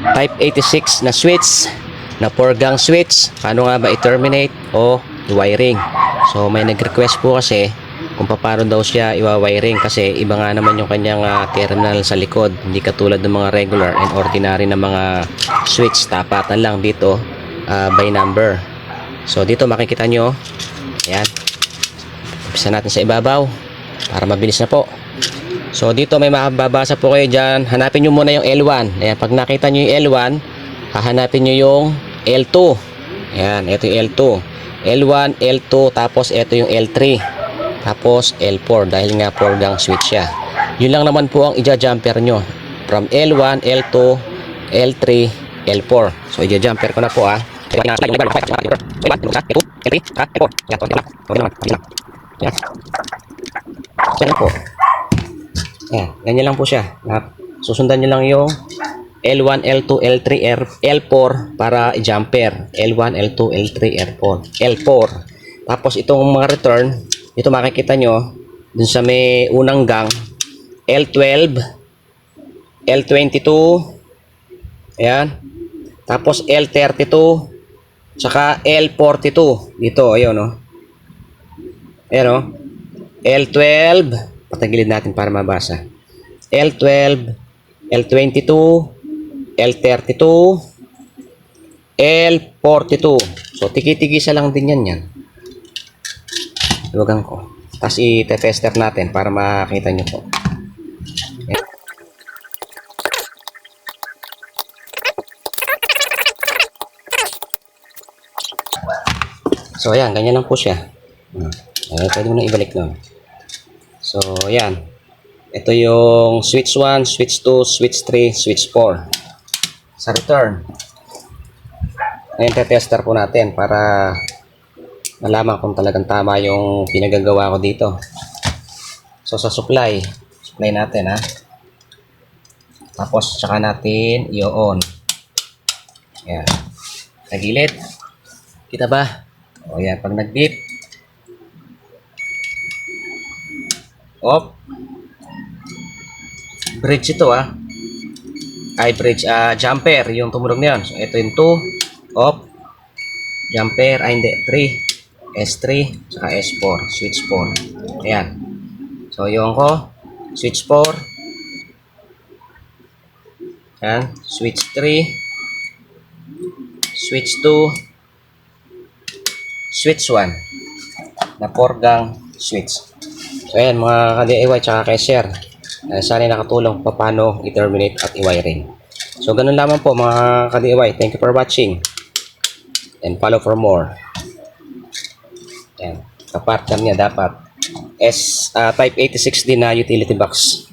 Type 86 na switch, na 4-gang switch. Paano nga ba i-terminate o i-wiring? So may nag-request po kasi kung paano daw siya i-wiring kasi iba nga naman yung kanyang terminal sa likod, hindi katulad ng mga regular and ordinary na mga switch. Tapatan lang dito by number. So dito makikita nyo, ayan, umpisa natin sa ibabaw para mabilis na po. So dito may mababasa po kayo dyan. Hanapin nyo muna yung L1. Ayan, pag nakita nyo yung L1, hahanapin nyo yung L2. Ayan, ito yung L2, L1, L2, tapos ito yung L3, tapos L4 dahil nga 4-gang switch siya. Yun lang naman po ang ija-jumper nyo from L1, L2, L3, L4. So ija-jumper ko na po L1, L2, L3, L4. Yan po. Yan, ganyan lang po siya. Susundan nyo lang yung L1, L2, L3, L4 para i-jumper. L1, L2, L3, L4. Tapos itong mga return, ito makikita nyo dun sa may unang gang, L12, L22, ayan. Tapos L32, saka L42. Dito, ayun o. Ayan o. L12, patagilid natin para mabasa. L12, L22, L32, L42. So tiki-tigisa lang din yan. Luwagan ko. Tapos i-tester natin para makita nyo po. Ayan. So ayan, ganyan lang po siya. Pwede mo na ibalik nun. So ayan. Ito yung switch 1, switch 2, switch 3, switch 4. Sa return. Ngayon te-tester po natin para malaman kung talagang tama yung pinagagawa ko dito. So sa supply natin Tapos tsaka natin i-on. Ayan. Tagilid. Kita ba? O yan, pag nag-beep. Off. Bridge ito bridge jumper yung tumunog na yun. So ito yung 2 off, jumper hindi 3, S3 saka S4, switch 4. Ayan. So yung ko switch 4, ayan, switch 3, switch 2, switch 1 na 4-gang switch. So ayan mga ka-DIY tsaka ka-share, sana nakatulong paano i-terminate at i-wiring. So ganun lamang po mga ka-DIY. Thank you for watching and follow for more. Ayan, kapartner niya dapat Type 86 din na utility box.